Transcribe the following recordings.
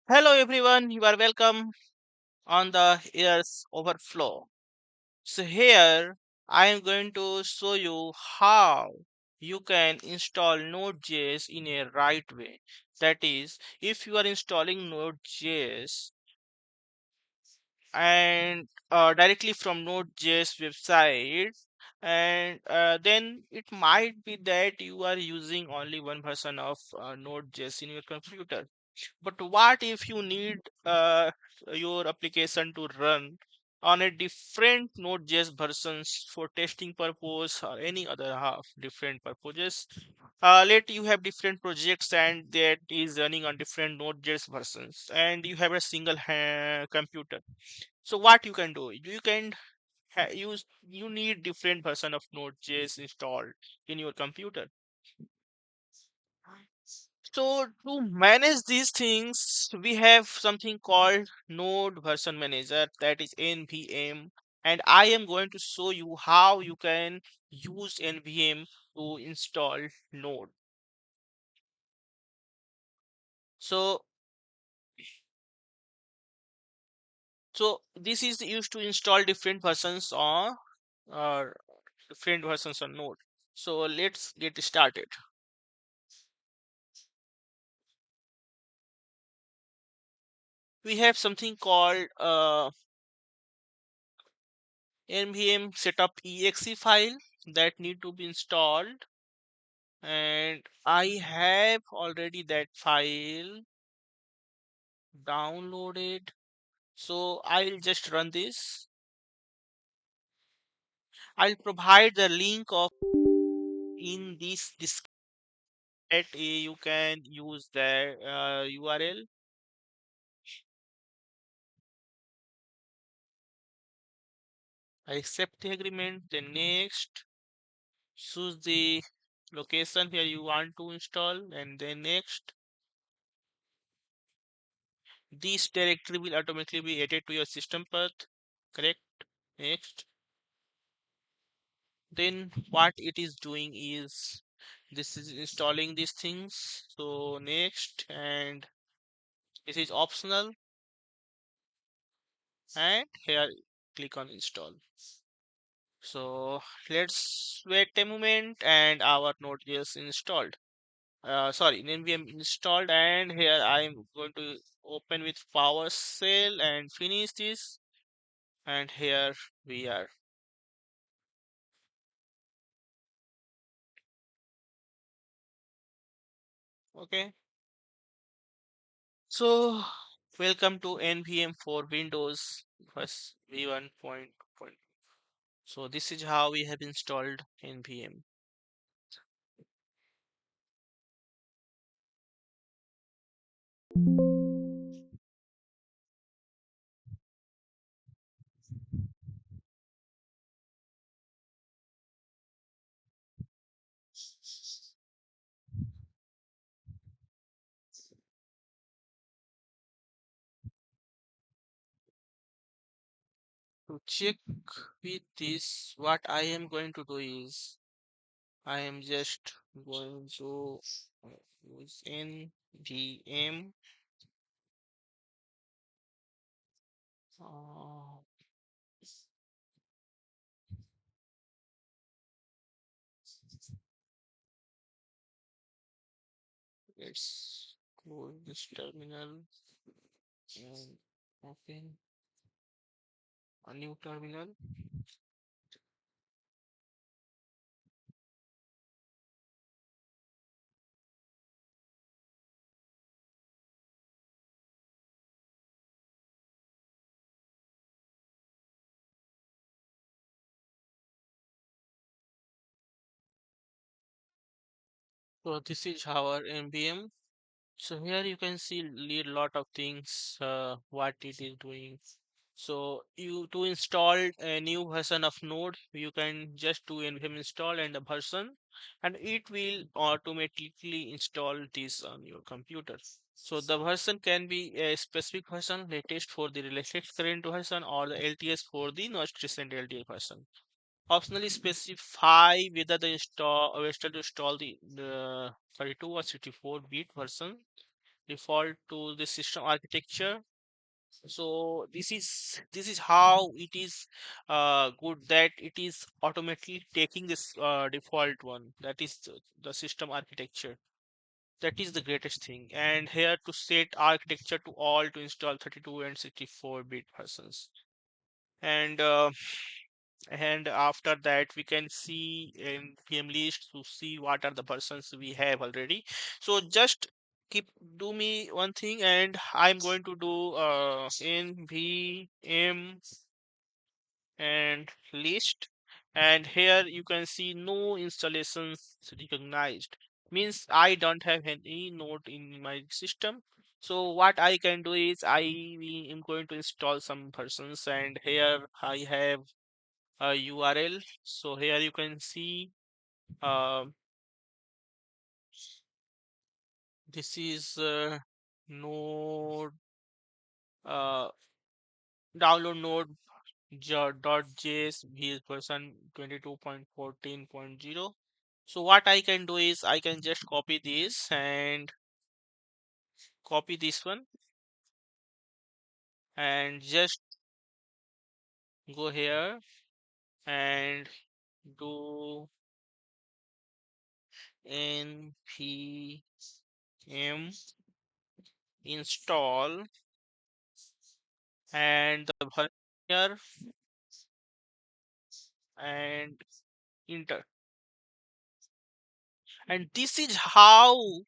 Hello everyone, you are welcome on the Earth's Overflow. So here I am going to show you how you can install Node.js in a right way. That is, if you are installing Node.js and directly from Node.js website, and then it might be that you are using only one version of Node.js in your computer. But what if you need your application to run on a different Node.js versions for testing purpose or any other half different purposes? Let you have different projects and that is running on different Node.js versions, and you have a single computer. So what you can do? You can use you need different version of Node.js installed in your computer. So to manage these things, we have something called Node Version Manager, that is NVM, and I am going to show you how you can use NVM to install Node. So so this is used to install different versions on or different versions on Node. So let's get started. We have something called nvm setup exe file that need to be installed, and I have already that file downloaded. So I'll just run this. I'll provide the link of in this description. You can use the URL. I accept the agreement. Then next, choose the location where you want to install, and then next, this directory will automatically be added to your system path. Correct. Next, then what it is doing is this is installing these things. So next, and this is optional, and here click on install. So let's wait a moment, and our Node.js installed. Sorry, nvm installed, and here I'm going to open with PowerShell and finish this, and here we are. Okay, so welcome to nvm for Windows first v1. So this is how we have installed npm. To check with this, what I am going to do is I am just going to use npm. Uh, let's close this terminal and open a new terminal. So this is our npm. So here you can see a lot of things what it is doing. So you to install a new version of Node, you can just do npm install and the version, and it will automatically install this on your computer. So the version can be a specific version, latest for the latest current version, or the LTS for the most recent LTS version. Optionally specify whether the install to install the 32 or 64-bit version. default to the system architecture. So this is how it is good that it is automatically taking this default one, that is the system architecture. That is the greatest thing. And here to set architecture to all to install 32 and 64-bit versions. And after that we can see in VM list to see what are the versions we have already. So just keep do me one thing, and I'm going to do nvm and list, and here you can see no installations recognized, means I don't have any node in my system. So what I can do is am going to install some versions, and here I have a URL. So here you can see uh, this is node uh, download node.js version 22.14.0. So what I can do is I can just copy this and copy this one and just go here and do npm install and the version here and enter. And this is how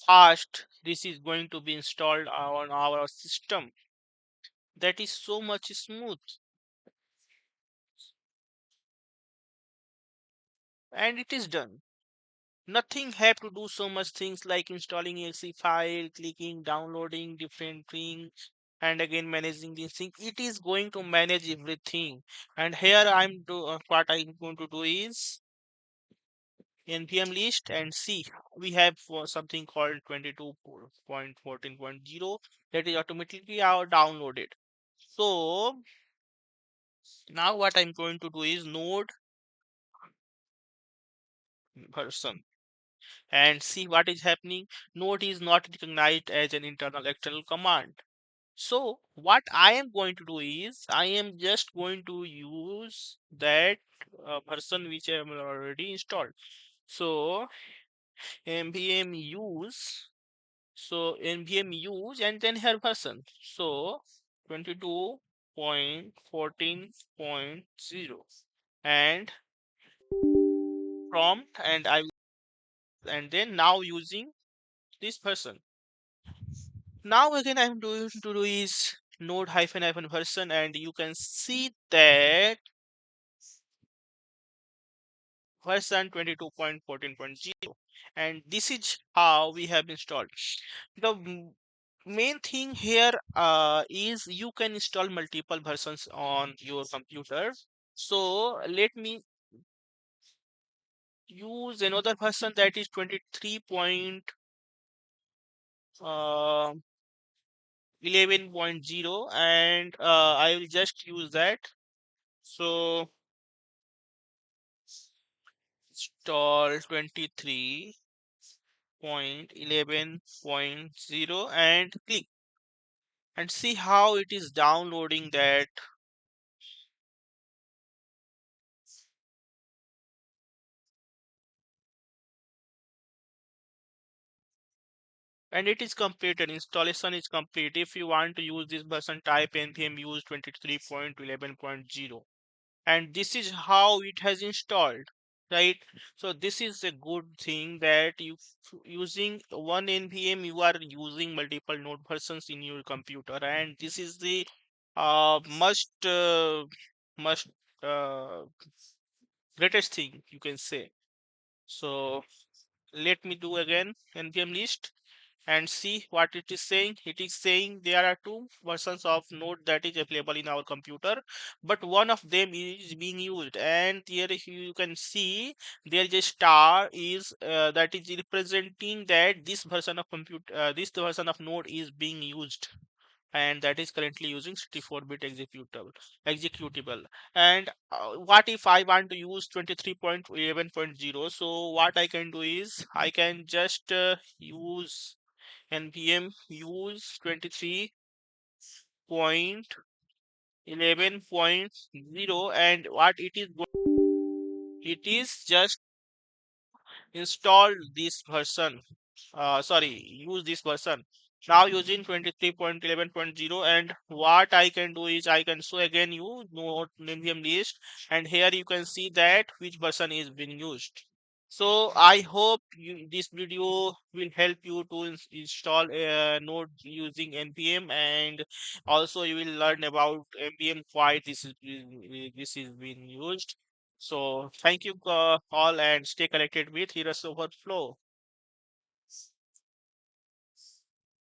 fast this is going to be installed on our system. That is so much smooth, and it is done. Nothing have to do so much things like installing exe file, clicking, downloading different things, and again managing these things. It is going to manage everything. And here what I'm going to do is npm list and see we have something called 22.14.0 that is automatically downloaded. So now what I'm going to do is node version and see what is happening. Node is not recognized as an internal external command. So what I am going to do is I am just going to use that version which I have already installed. So npm use, and then her version. So 22.14.0 and prompt, and then now using this version. Now again I'm going to do is node hyphen hyphen version, and you can see that version 22.14.0, and this is how we have installed. The main thing here is you can install multiple versions on your computer. So let me use another version that is 23.11.0, and I will just use that. So install 23.11.0 and click and see how it is downloading that. And it is completed. Installation is complete. If you want to use this version, type npm use 23.11.0, and this is how it has installed, right? So this is a good thing that you using one npm you are using multiple node versions in your computer, and this is the must uh, greatest thing you can say. So let me do again npm list and see what it is saying. It is saying there are two versions of node that is available in our computer, but one of them is being used, and here you can see there is a star is that is representing that this version of this version of node is being used, and that is currently using 64-bit executable. And what if I want to use 23.11.0? So what I can do is I can just use npm use 23.11.0, and what it is just install this version, sorry, use this version now using 23.11.0. And what I can do is I can show again you node npm list, and here you can see that which version is being used. So I hope this video will help you to install a node using npm, and also you will learn about npm why this is being used. So thank you all, and stay connected with Heroes Overflow.